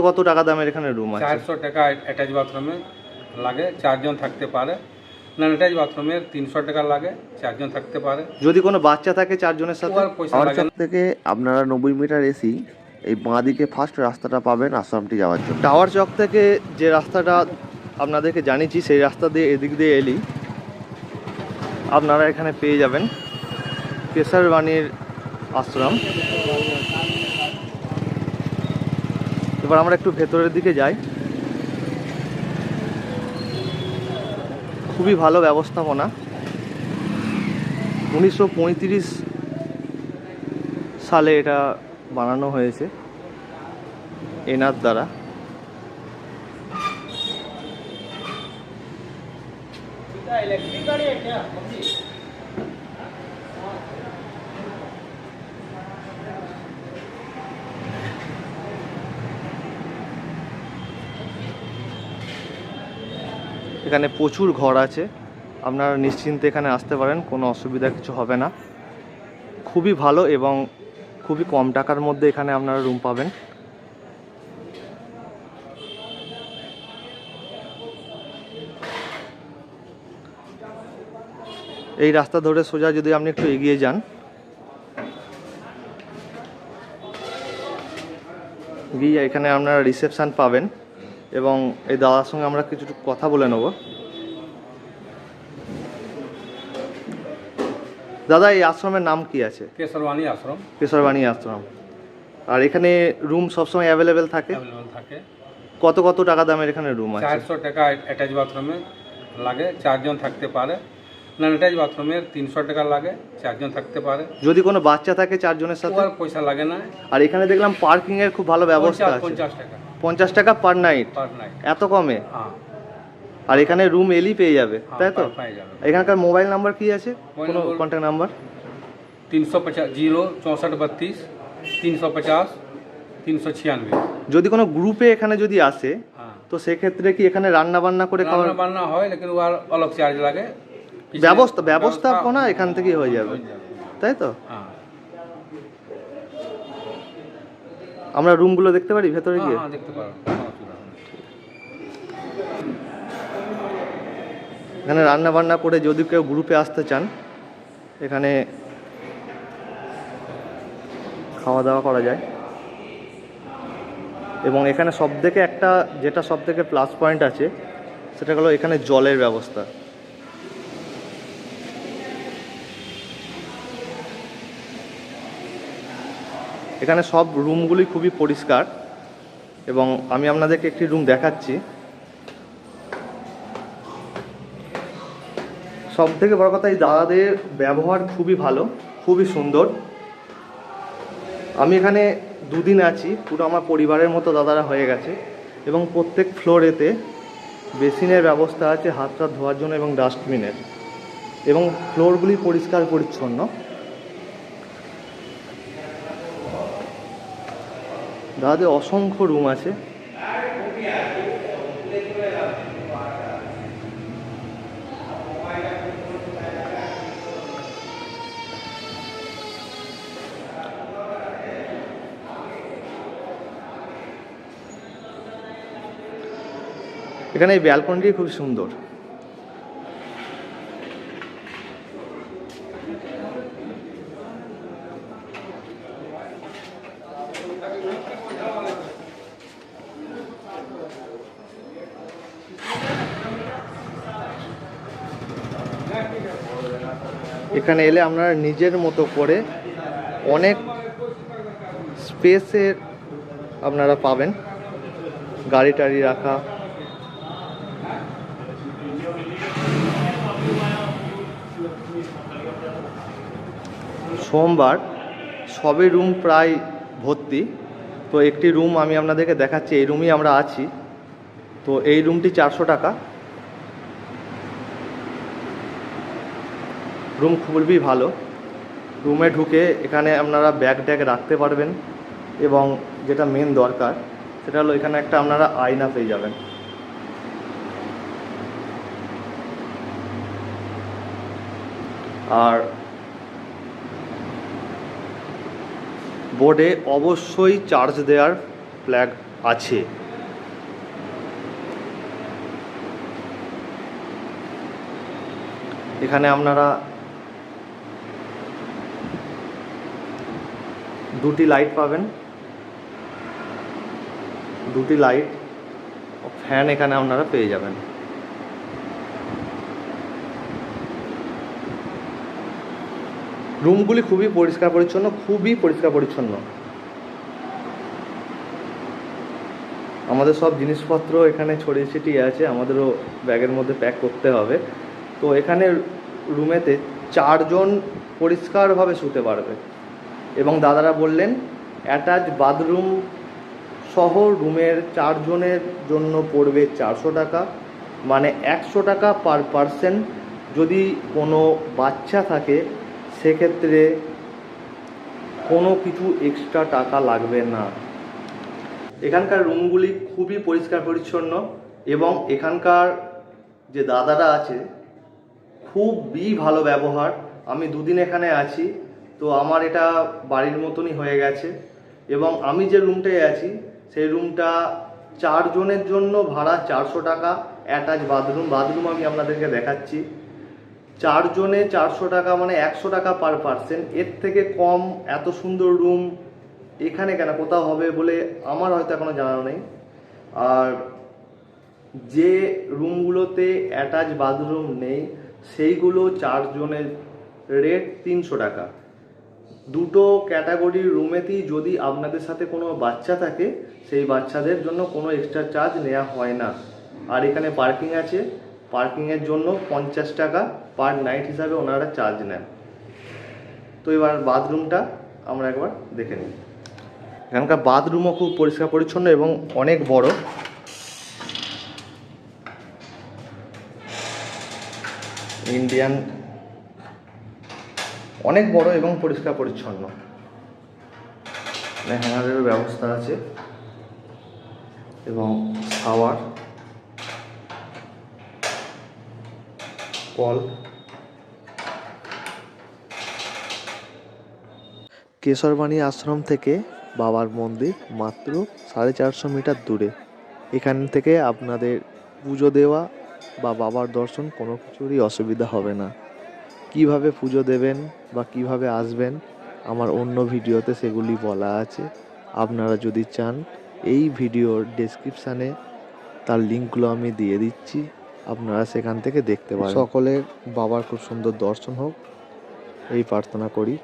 কত টাকা দামের এখানে রুম আছে? 400 টাকা অ্যাটাচ বাথরুমে লাগে, 4 জন থাকতে পারে। নন অ্যাটাচ বাথরুমের 300 টাকা লাগে, 4 জন থাকতে পারে। যদি কোনো বাচ্চা থাকে 4 জনের সাথে? ওর পয়সা টাওয়ার লাগে চক না। থেকে আপনারা 90 মিটার এসি এই বাঁ দিকে ফার্স্ট রাস্তাটা পাবেন আশ্রমটি যাওয়ার জন্য। টাওয়ার চক থেকে যে রাস্তাটা আপনাদেরকে জানিয়েছি সেই রাস্তা দিয়ে এদিক দিয়ে এলেই আপনারা এখানে পেয়ে যাবেন কেশরবাণীর আশ্রম। এবার আমরা একটু ভেতরের দিকে যাই। খুবই ভালো ব্যবস্থাপনা। 1935 সালে এটা বানানো হয়েছে এনার দ্বারা। এখানে প্রচুর ঘর আছে, আপনারা নিশ্চিন্তে এখানে আসতে পারেন, কোনো অসুবিধা কিছু হবে না। খুবই ভালো এবং খুবই কম টাকার মধ্যে এখানে আপনারা রুম পাবেন। এই রাস্তা ধরে সোজা যদি আপনি একটু এগিয়ে যান, গিয়ে এখানে আপনারা রিসেপশন পাবেন এবং এই দাদার সঙ্গে আমরা কিছু কথা বলে নেব। দাদা, এই আশ্রমের নাম কি আছে? কেশরবাণী আশ্রম। কেশরবাণী আশ্রম। আর এখানে রুম সবসময় অ্যাভেলেবেল থাকে? অ্যাভেলেবল থাকে। কত কত টাকা দামের এখানে রুম আছে? 400 টাকা অ্যাটাচ বাথরুমে লাগে, 4 জন থাকতে পারে। নন অ্যাটাচ বাথরুমের 300 টাকা লাগে, 4 জন থাকতে পারে। যদি কোনো বাচ্চা থাকে 4 জনের সাথে? ওর পয়সা লাগে না। আর এখানে দেখলাম পার্কিং এর খুব ভালো ব্যবস্থা আছে। 50 টাকা 50 টাকা পার নাইট? Per night. এত কমে? হ্যাঁ। আর এখানে রুম এলি পেয়ে যাবে, তাই তো? পাই যাবে। এখানকার মোবাইল নাম্বার কি আছে? মোবাইল কোনো নাম্বার- কন্ট্যাক্ট নাম্বার? 350 06432 350 396। যদি কোনো গ্রুপে এখানে যদি আসে হ্যাঁ, তো সেক্ষেত্রে কি এখানে রান্না বান্না করে খাওয়ার রান্না বান্না হয়, লেকিন ওর अलग চার্জ লাগে। ব্যবস্থাপনা এখান থেকেই হয়ে যাবে, তাই তো? হ্যাঁ আমরা রুমগুলো দেখতে পারি ভেতরে গিয়ে? হ্যাঁ, দেখতে পারো, কোনো অসুবিধা নেই। এখানে রান্না বান্না করে যদি কেউ গ্রুপে আসতে চান এখানে খাওয়া দাওয়া করা যায়। এবং এখানে সবথেকে একটা যেটা সবথেকে প্লাস পয়েন্ট আছে সেটা হলো এখানে জলের ব্যবস্থা। এখানে সব রুমগুলি খুবই পরিষ্কার এবং আমি আপনাদেরকে একটি রুম দেখাচ্ছি। সব থেকে বড় কথা, এই দাদাদের ব্যবহার খুবই ভালো, খুবই সুন্দর। আমি এখানে 2 দিন আছি, পুরো আমার পরিবারের মতো দাদারা হয়ে গেছে। এবং প্রত্যেক ফ্লোরেতে বেসিনের ব্যবস্থা আছে হাত টাত ধোয়ার জন্য এবং ডাস্টবিনের, এবং ফ্লোরগুলি পরিষ্কার পরিচ্ছন্ন। দাদাদের অসংখ্য রুম আছে। এখানে এই ব্যালকনিটি খুব সুন্দর। এখানে এলে আপনারা নিজের মতো করে অনেক স্পেসের আপনারা পাবেন, গাড়ি টাড়ি রাখা। সোমবার সবে রুম প্রায় ভর্তি, তো একটি রুম আমি আপনাদেরকে দেখাচ্ছি। এই রুমই আমরা আছি। তো এই রুমটি 400 টাকা। রুম খুবই ভালো। রুমে ঢুকে এখানে আপনারা ব্যাগ ট্যাগ রাখতে পারবেন এবং যেটা মেন দরকার সেটা হলো এখানে একটা আপনারা আয়না পেয়ে যাবেন। আর বোর্ডে অবশ্যই চার্জ দেওয়ার ফ্ল্যাগ আছে। এখানে আপনারা দুটি লাইট পাবেন, দুটি লাইট, ফ্যান এখানে আপনারা পেয়ে যাবেন। রুমগুলি খুবই পরিষ্কার পরিচ্ছন্ন। আমাদের সব জিনিসপত্র এখানে ছড়িয়ে ছিটিয়ে আছে, আমাদেরও ব্যাগের মধ্যে প্যাক করতে হবে। তো এখানে রুমেতে 4 জন পরিষ্কারভাবে শুতে পারবে। এবং দাদারা বললেন অ্যাটাচ বাথরুম সহ রুমের 4 জনের জন্য পড়বে 400 টাকা, মানে 100 টাকা পার পারসন। যদি কোনো বাচ্চা থাকে সেক্ষেত্রে কোনো কিছু এক্সট্রা টাকা লাগবে না। এখানকার রুমগুলি খুবই পরিষ্কার পরিচ্ছন্ন এবং এখানকার যে দাদারা আছে খুবই ভালো ব্যবহার। আমি 2 দিন এখানে আছি, তো আমার এটা বাড়ির মতনই হয়ে গেছে। এবং আমি যে রুমটায় আছি সেই রুমটা 4 জনের জন্য ভাড়া 400 টাকা, অ্যাটাচ বাথরুম আমি আপনাদেরকে দেখাচ্ছি। 4 জনে 400 টাকা, মানে 100 টাকা পার পারসন। এর থেকে কম এত সুন্দর রুম এখানে কেন কোথাও হবে বলে আমার হয়তো এখনও জানা নেই। আর যে রুমগুলোতে অ্যাটাচ বাথরুম নেই সেইগুলো 4 জনের রেট 300 টাকা। দুটো ক্যাটাগরির রুমেতেই যদি আপনাদের সাথে কোনো বাচ্চা থাকে সেই বাচ্চাদের জন্য কোনো এক্সট্রা চার্জ নেওয়া হয় না। আর এখানে পার্কিং আছে, পার্কিংয়ের জন্য 50 টাকা পার নাইট হিসাবে ওনারা চার্জ নেন। তো এবার বাথরুমটা আমরা একবার দেখে নিই। এখানকার বাথরুমও খুব পরিষ্কার পরিচ্ছন্ন এবং অনেক বড়। ইন্ডিয়ান, অনেক বড় এবং পরিষ্কার পরিচ্ছন্ন। হ্যাঙ্গারের ব্যবস্থা আছে এবং শাওয়ার, কল। কেশরবাণী আশ্রম থেকে বাবার মন্দির মাত্র 450 মিটার দূরে। এখান থেকে আপনাদের পুজো দেওয়া বা বাবার দর্শন কোনো কিছুরই অসুবিধা হবে না। কিভাবে পুজো দেবেন বা কিভাবে আসবেন আমার অন্য ভিডিওতে সেগুলি বলা আছে। আপনারা যদি চান এই ভিডিওর ডেসক্রিপশানে তার লিঙ্কগুলো আমি দিয়ে দিচ্ছি, আপনারা সেখান থেকে দেখতে পারেন। সকলের বাবার খুব সুন্দর দর্শন হোক এই প্রার্থনা করি।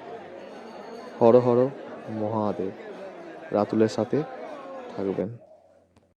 হর হর মহাদেব। রাতুলের সাথে থাকবেন।